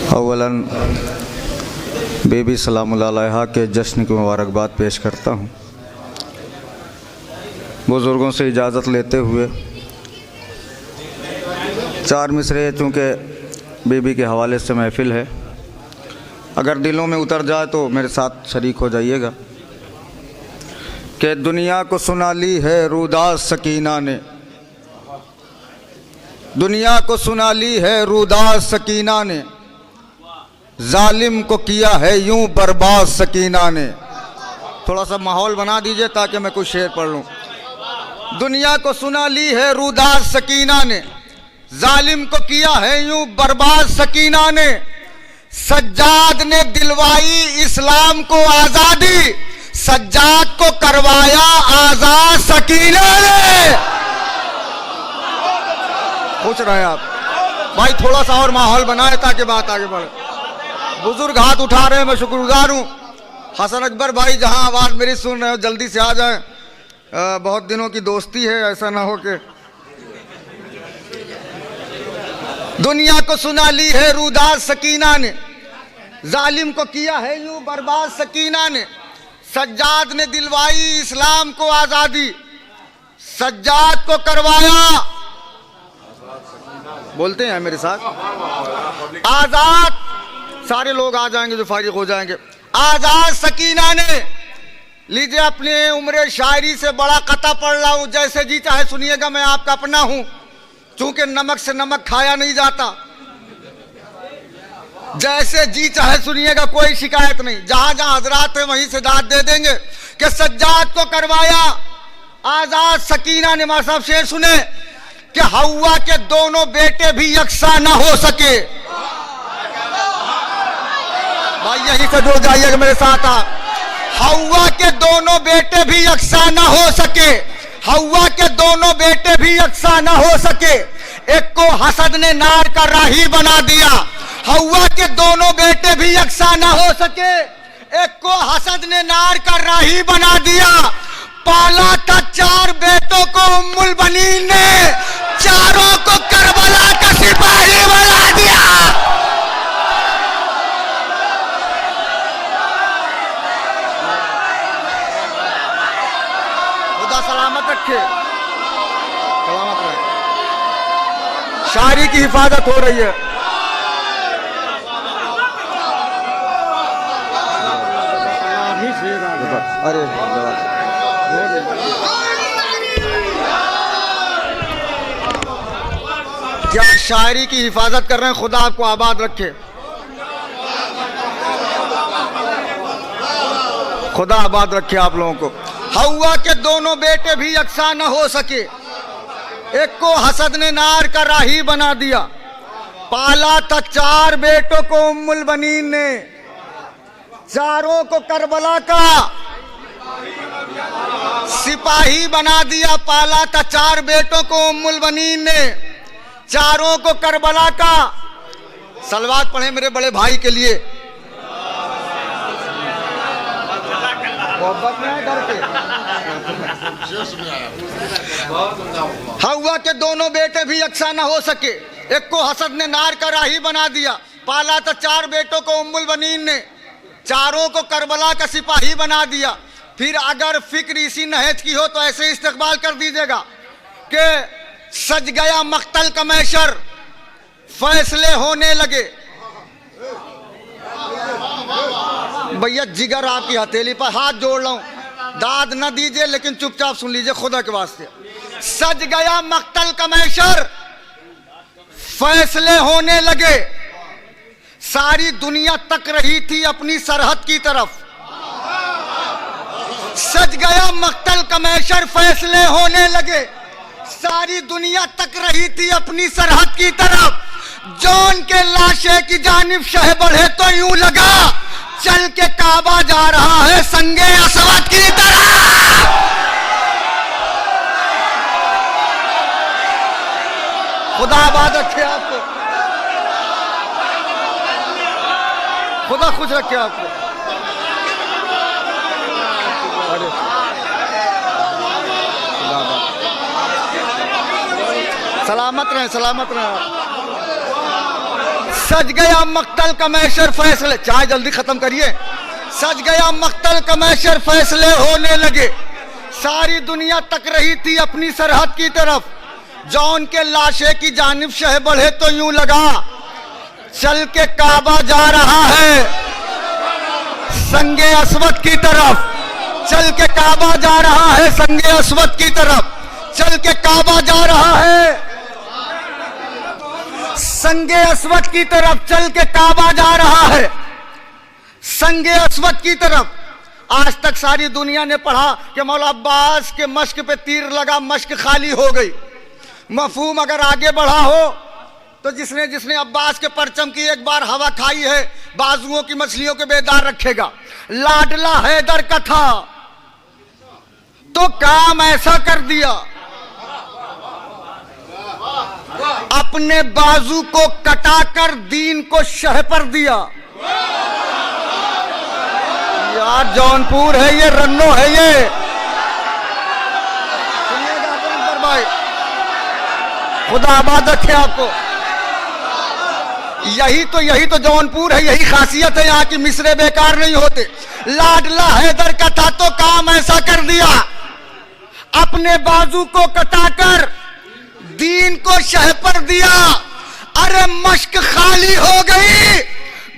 अव्वलन बीबी सलामुल्लाह अलैहा के जश्न की मुबारकबाद पेश करता हूँ। बुज़ुर्गों से इजाज़त लेते हुए चार मिसरे, चूँकि बीबी के हवाले से महफ़िल है, अगर दिलों में उतर जाए तो मेरे साथ शरीक हो जाइएगा। कि दुनिया को सुना ली है रूदास सकीना ने, दुनिया को सुना ली है रूदास सकीना ने, जालिम को किया है यूं बर्बाद सकीना ने। थोड़ा सा माहौल बना दीजिए ताकि मैं कुछ शेर पढ़ लूँ। दुनिया को सुना ली है रूदास सकीना ने, जालिम को किया है यूं बर्बाद सकीना ने, सज्जाद ने दिलवाई इस्लाम को आज़ादी, सज्जाद को करवाया आज़ाद सकीना ने। पूछ रहे हैं आप भाई, थोड़ा सा और माहौल बनाए ताकि बात आगे बढ़े। बुजुर्ग हाथ उठा रहे हैं, मैं शुक्रगुजार हूँ। हसन अकबर भाई, जहाँ आवाज़ मेरी सुन रहे हो जल्दी से आ जाएं, बहुत दिनों की दोस्ती है, ऐसा ना हो कि। दुनिया को सुना ली है रूदास सकीना ने, जालिम को किया है यूं बर्बाद सकीना ने, सज्जाद ने दिलवाई इस्लाम को आज़ादी, सज्जाद को करवाया, बोलते हैं मेरे साथ, आज़ाद। सारे लोग आ जाएंगे जो फारिग हो जाएंगे। आज़ाद सकीना ने, लीजिए अपने उम्र शायरी से बड़ा कता पढ़ रहा हूँ, जैसे जी चाहे सुनिएगा, मैं आपका अपना हूँ। चूंकि नमक से नमक खाया नहीं जाता, जैसे जी चाहे सुनिएगा, कोई शिकायत नहीं। जहां जहां हजरात है वहीं से दाद दे देंगे कि सज्जाद को करवाया आज़ाद सकीना ने। मां साहब शेर सुने कि हव्वा के दोनों बेटे भी यकसा न हो सके। भाई यहीं से जुड़ जाइएगा मेरे साथ आप। हव्वा के दोनों बेटे भी यकसा न हो सके, हव्वा के दोनों बेटे भी यकसा न हो सके, एक को हसद ने नार का राही बना दिया। हव्वा के दोनों बेटे भी यकसा न हो सके, एक को हसद ने नार का राही बना दिया। पाला था चार बेटों को उम्मुल बनीन ने, चारों को करबला का सिपाही बना दिया। खुदा सलामत रखे, सलामत रहे। शायरी की हिफाजत हो रही है। अरे क्या शायरी की हिफाजत कर रहे हैं, खुदा आपको आबाद रखे, खुदा आबाद रखे आप लोगों को। हव्वा के दोनों बेटे भी यकसा न हो सके, एक को हसद ने नार का राही बना दिया। पाला था चार बेटों को उम्मुल बनीन ने, चारों को करबला का सिपाही बना दिया। पाला था चार बेटों को उम्मुल बनीन ने, चारों को करबला का। सलवात पढ़े मेरे बड़े भाई के लिए। हव्वा के दोनों बेटे भी यकसा न हो सके, एक को हसद ने नार का राही बना दिया। पाला था चार बेटों को उम्मुल बनीन ने, चारों को करबला का सिपाही बना दिया। फिर अगर फिक्र इसी नहज की हो तो ऐसे इस्तकबाल कर दीजिएगा कि सज गया मख्तल का मैशर, फैसले होने लगे। भैया जिगर आपकी हथेली पर हाथ जोड़ रहा हूं, दाद न दीजिए लेकिन चुपचाप सुन लीजिए खुदा के वास्ते। सज गया मख्तल का मैशर, फैसले होने लगे, सारी दुनिया तक रही थी अपनी सरहद की तरफ। सज गया मख्तल का मैशर, फैसले होने लगे, सारी दुनिया तक रही थी अपनी सरहद की तरफ। जौन के लाशे की जानिब शह बढ़े तो यूं लगा, चल के काबा जा रहा है संगे असवद की तरह। खुदा आबाद रखे आपको, खुदा खुश रखे आपको। सलामत रहे, सलामत रहे। सज गया मक्तल का मैशर फैसले, चाय जल्दी खत्म करिए। सज गया मक्तल का मैशर फैसले होने लगे, सारी दुनिया तक रही थी अपनी सरहद की तरफ। जौन के लाशे की जानिब शह बढ़े तो यूं लगा चल के काबा जा रहा है संगे अस्वद की तरफ। चल के काबा जा रहा है संगे अस्वद की तरफ। चल के काबा जा रहा है संगे अस्वद की तरफ। चल के काबा जा रहा है संगे अस्वद की तरफ। आज तक सारी दुनिया ने पढ़ा कि मौला अब्बास के मश्क पे तीर लगा, मश्क खाली हो गई। मफहूम अगर आगे बढ़ा हो तो जिसने जिसने अब्बास के परचम की एक बार हवा खाई है, बाजुओं की मछलियों के बेदार रखेगा। लाडला हैदर का था तो काम ऐसा कर दिया, अपने बाजू को कटाकर दीन को शह पर दिया। यार जौनपुर है ये, रन्नो है ये, सुनिएगा अकबर भाई, खुदा आबाद रखे आपको। यही तो जौनपुर है, यही खासियत है यहाँ की, मिसरे बेकार नहीं होते। लाडला हैदर का था तो काम ऐसा कर दिया, अपने बाजू को कटाकर दीन को शह पर दिया। अरे मश्क खाली हो गई,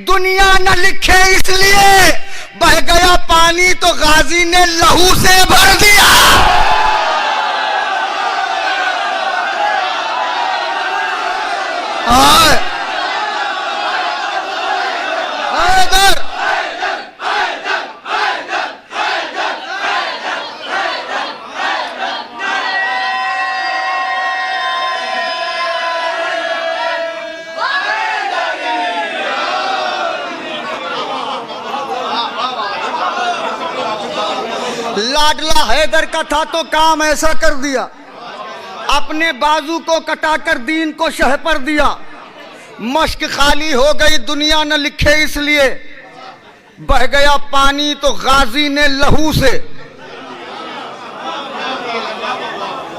दुनिया न लिखे इसलिए, बह गया पानी तो गाजी ने लहू से भर दिया। लाडला हैदर का था तो काम ऐसा कर दिया, अपने बाजू को कटाकर दीन को शह पर दिया। मश्क खाली हो गई, दुनिया न लिखे इसलिए, बह गया पानी तो गाजी ने लहू से।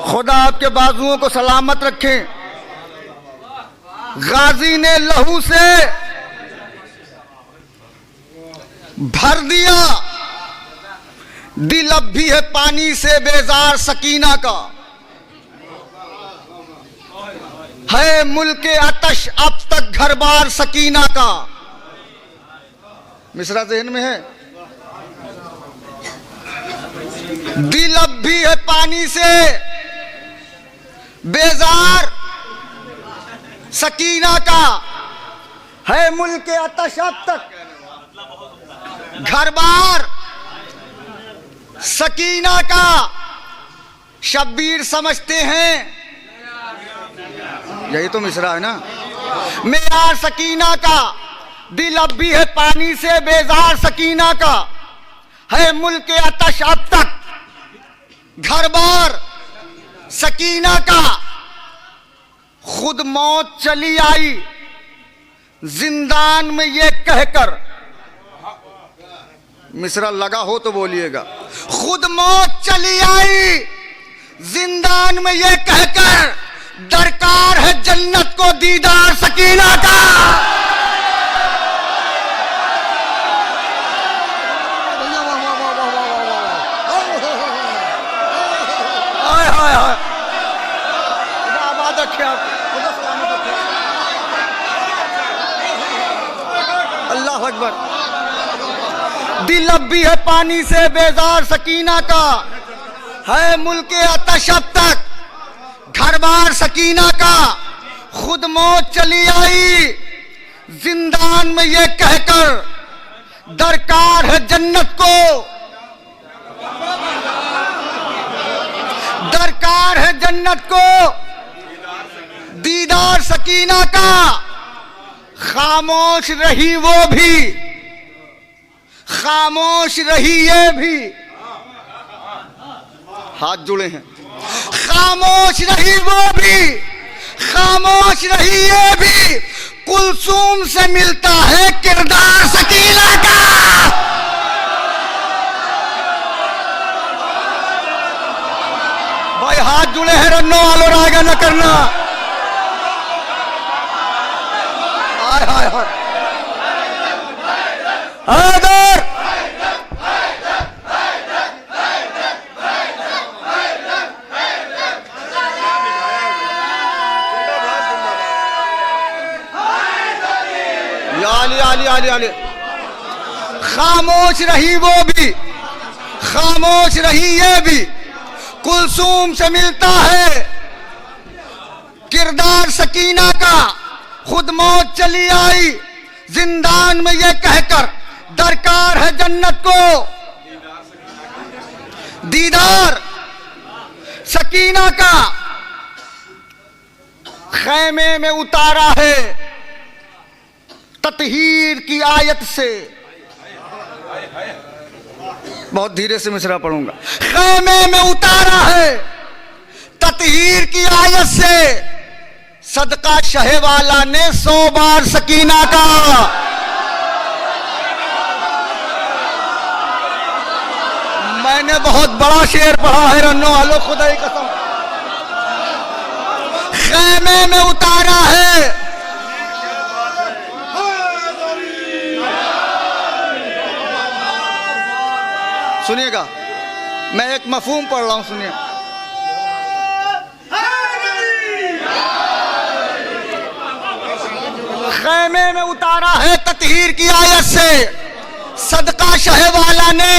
खुदा आपके बाजुओं को सलामत रखे। गाजी ने लहू से भर दिया, दिल अब भी है पानी से बेजार सकीना का, है मुल्के आतश अब तक घर बार सकीना का। मिसरा ज़हन में है। दिल अब भी है पानी से बेजार सकीना का, है मुल्के आतश अब तक घर बार सकीना का। शब्बीर समझते हैं, यही तो मिसरा है ना, मेरा सकीना का, दिल अब भी है पानी से बेजार सकीना का, है मुल्क आतश अब तक घर बार सकीना का। खुद मौत चली आई जिंदान में ये कहकर, मिसरा लगा हो तो बोलिएगा। खुद मौत चली आई जिंदान में ये कहकर, दरकार है जन्नत को दीदार सकीना का। आबाद रखे आप, अल्लाह अकबर। दिल अब भी है पानी से बेजार सकीना का, है मुल्के आतश अब तक घर बार सकीना का। खुद मौत चली आई जिंदान में ये कहकर, दरकार है जन्नत को, दरकार है जन्नत को दीदार सकीना का। खामोश रही वो भी, खामोश रही ये भी, हाथ जुड़े हैं। खामोश रही वो भी, खामोश रही ये भी, कुलसूम से मिलता है किरदार सकीना का। भाई हाथ जुड़े हैं, रन्नो वालों रागा न करना। हाय हाय हाय हैदर आली आली आली आली। खामोश रही वो भी, खामोश रही ये भी, कुलसूम से मिलता है किरदार सकीना का। खुद मौत चली आई जिंदान में ये कहकर, दरकार है जन्नत को दीदार सकीना का। खैमे में उतारा है ततहीर की आयत से। बहुत धीरे से मिसरा पढ़ूंगा। खैमे में उतारा है ततहीर की आयत से, सदका शहवाला ने 100 बार सकीना का। मैंने बहुत बड़ा शेर पढ़ा है रन्नो वालों, खुदा की कसम। खैमे में उतारा है, सुनिएगा, मैं एक मफहूम पढ़ रहा हूं, सुनिए। खैमे में उतारा है ततहीर की आयत से, सदका शहवाला ने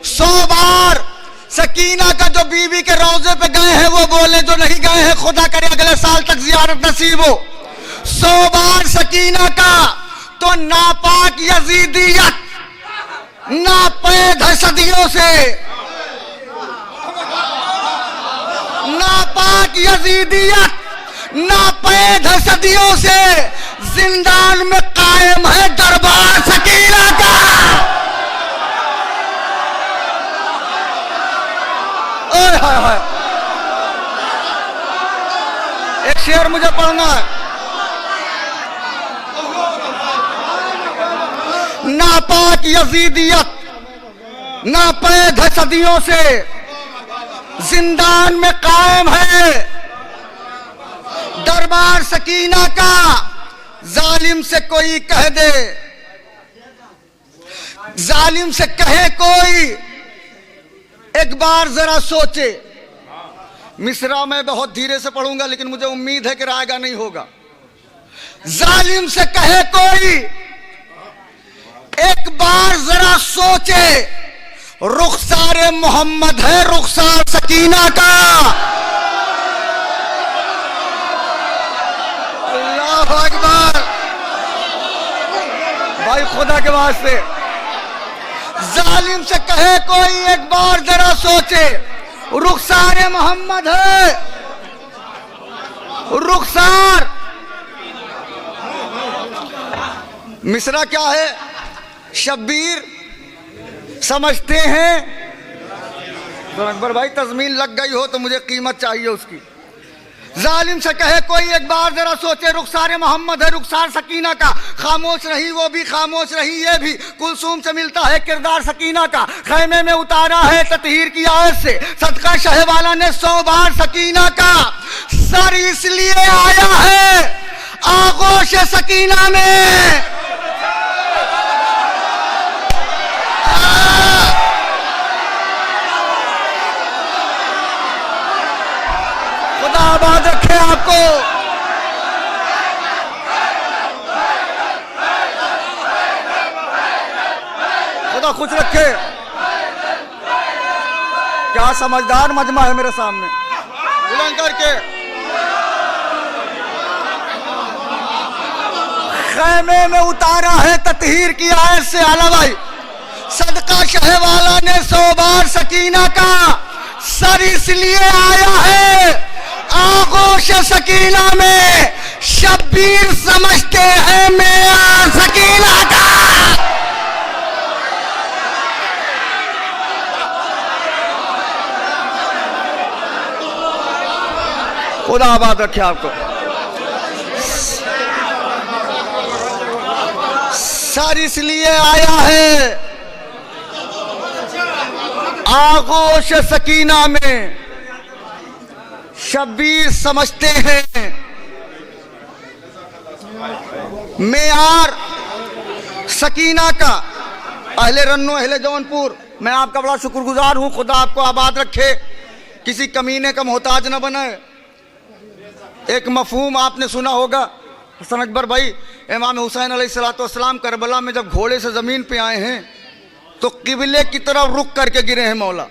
100 बार सकीना का। जो बीवी के रोजे पे गए हैं वो बोले, जो नहीं गए हैं खुदा करे अगले साल तक जियारत नसीब हो। 100 बार सकीना का। तो नापाक यजीदियत नापैद है सदियों से, नापाक यजीदियत नापैद है सदियों से, जिंदान में कायम है दरबार सकीना का। ओए हाय हाय, एक शेर मुझे पढ़ना है। नापाक यजीदियत नापैद है सदियों से, जिंदान में कायम है दरबार सकीना का। जालिम से कोई कह दे, जालिम से कहे कोई एक बार जरा सोचे। मिसरा मैं बहुत धीरे से पढ़ूंगा, लेकिन मुझे उम्मीद है कि रायगा नहीं होगा। जालिम से कहे कोई एक बार जरा सोचे, रुखसारे मोहम्मद है रुखसार सकीना का। अल्लाह अकबर। भाई खुदा के वास्ते, जालिम से कहे कोई एक बार जरा सोचे, रुखसारे मोहम्मद है रुखसार। मिसरा क्या है? शब्बीर समझते हैं। तो अकबर भाई तज़मीन लग गई हो तो मुझे कीमत चाहिए उसकी। जालिम से कहे कोई एक बार जरा सोचे, रुखसार मोहम्मद है रुखसार सकीना का। खामोश रही वो भी, खामोश रही ये भी, कुलसूम से मिलता है किरदार सकीना का। खैमे में उतारा है ततहीर की आयत से, सदका शहवाला ने 100 बार सकीना का। सर इसलिए आया है आगोश सकीना में, खुदा आबाद रखे आपको। खुदा खुश रखे। क्या समझदार मजमा है मेरे सामने, बुलंद करके। खैमे में उतारा है ततहीर की आयत से, आला भाई, सदका शहवाला ने 100 बार सकीना का। सर इसलिए आया है आगोश सकीना में, शब्बीर समझते हैं मैं सकीना का। खुदा आबाद रखे आपको। सर इसलिए आया है आगोश सकीना में, शब्बीर समझते हैं मेयार सकीना का, अहले रन्नो अहले जौनपुर, मैं आपका बड़ा शुक्रगुजार हूं। खुदा आपको आबाद रखे, किसी कमीने का मोहताज न बने। एक मफहूम आपने सुना होगा हसन अकबर भाई, इमाम हुसैन अलैहिस्सलाम करबला में जब घोड़े से ज़मीन पे आए हैं तो किबले की तरफ रुक करके गिरे हैं मौला।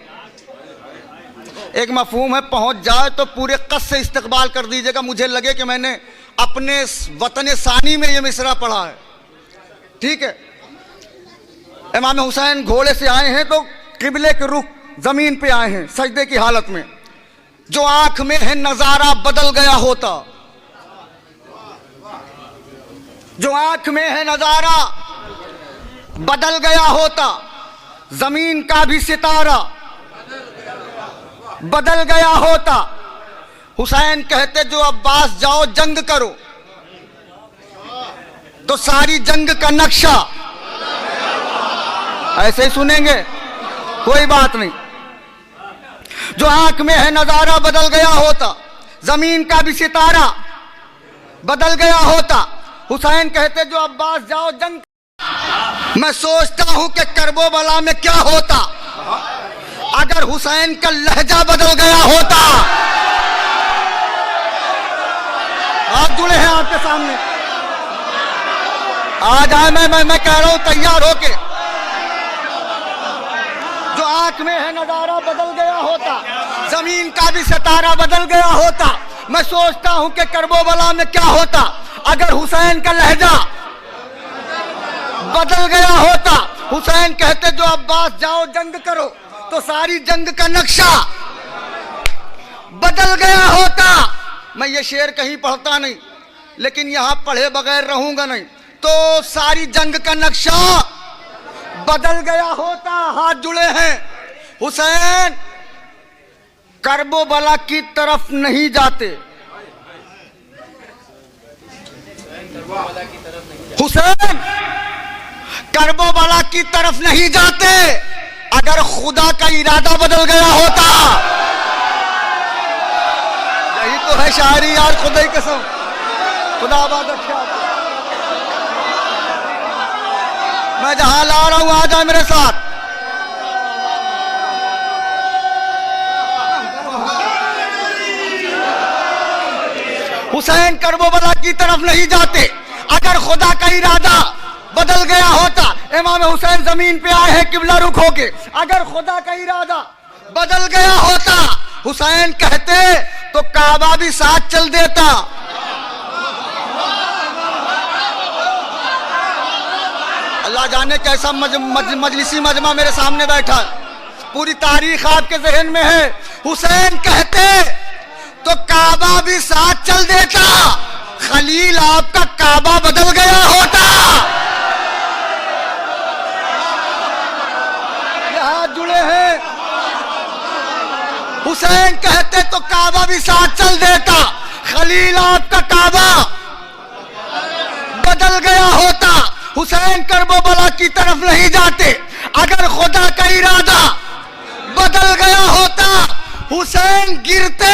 एक मफहूम है, पहुंच जाए तो पूरे कस से इस्तकबाल कर दीजिएगा। मुझे लगे कि मैंने अपने वतन सानी में ये मिसरा पढ़ा है। ठीक है, इमाम हुसैन घोड़े से आए हैं तो किबले के रुख जमीन पे आए हैं सजदे की हालत में। जो आंख में है नजारा बदल गया होता, जो आंख में है नजारा बदल गया होता, जमीन का भी सितारा बदल गया होता। हुसैन कहते जो अब्बास जाओ जंग करो, तो सारी जंग का नक्शा ऐसे ही सुनेंगे, कोई बात नहीं। जो आंख में है नजारा बदल गया होता, जमीन का भी सितारा बदल गया होता। हुसैन कहते जो अब्बास जाओ जंग। मैं सोचता हूं कि करबो बला में क्या होता अगर हुसैन का लहजा बदल गया होता। आप जुड़े हैं आपके सामने, आ जाए। मैं कह रहा हूं तैयार होके। जो आंख में है नजारा बदल गया होता, जमीन का भी सितारा बदल गया होता। मैं सोचता हूं कि करबला में क्या होता अगर हुसैन का लहजा बदल गया होता। हुसैन कहते जो अब्बास जाओ जंग करो, तो सारी जंग का नक्शा बदल गया होता। मैं ये शेर कहीं पढ़ता नहीं, लेकिन यहां पढ़े बगैर रहूंगा नहीं। तो सारी जंग का नक्शा बदल गया होता। हाथ जुड़े हैं। हुसैन करबला की तरफ नहीं जाते, हुसैन करबला की तरफ नहीं जाते अगर खुदा का इरादा बदल गया होता। यही तो है शायरी यार, खुदा ही कसम। खुदा आबाद रखे आपको। मैं जहां ला रहा हूं आ जाए मेरे साथ। हुसैन करबला की तरफ नहीं जाते अगर खुदा का इरादा बदल गया होता। इमाम हुसैन जमीन पे आए हैं किबला रुख होके, अगर खुदा का इरादा बदल गया होता। हुसैन कहते तो काबा भी साथ चल देता। अल्लाह जाने कैसा मजलिसी मजमा मेरे सामने बैठा, पूरी तारीख आपके जहन में है। हुसैन कहते तो काबा भी साथ चल देता, खलील आपका काबा बदल गया होता। यहां जुड़े हैं। हुसैन कहते तो काबा भी साथ चल देता, खलील आपका काबा बदल गया होता। हुसैन करबला की तरफ नहीं जाते अगर खुदा का इरादा बदल गया होता। हुसैन गिरते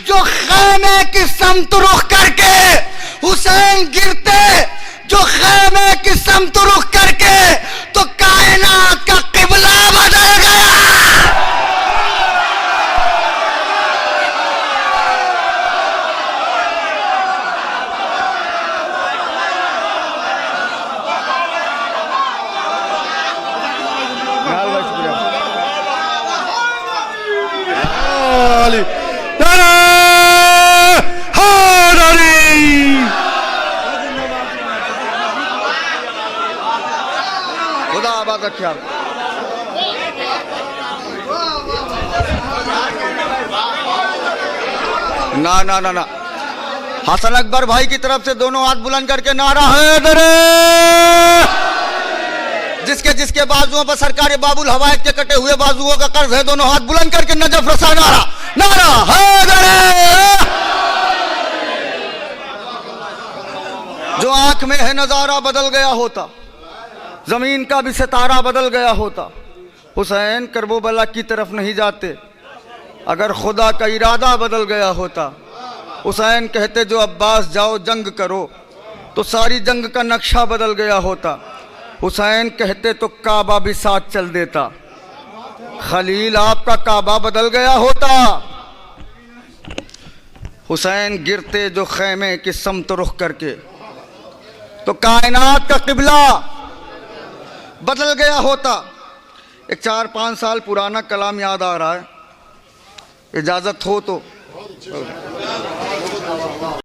जो खैमे की समत रुख करके, हुसैन गिरते जो खैमे की समत रुख करके, तो कायनात का किबला बदल गया। खुदा आबाद रखे आप। ना ना ना ना, हसन अकबर भाई की तरफ से दोनों हाथ बुलंद करके नारा हैदर। जिसके जिसके बाजुओं पर सरकार बाबुल हवायत के कटे हुए बाजुओं का कर्ज है, दोनों हाथ बुलंद करके नजफ रसा नारा, नारा हैदर। जो आंख में है नजारा बदल गया होता, जमीन का भी सितारा बदल गया होता। हुसैन करबला की तरफ नहीं जाते अगर खुदा का इरादा बदल गया होता। हुसैन कहते जो अब्बास जाओ जंग करो, तो सारी जंग का नक्शा बदल गया होता। हुसैन कहते तो काबा भी साथ चल देता। खलील आपका काबा बदल गया होता। हुसैन गिरते जो खैमे की समत रुख करके, तो कायनात का किबला बदल गया होता। एक 4-5 साल पुराना कलाम याद आ रहा है, इजाजत हो तो।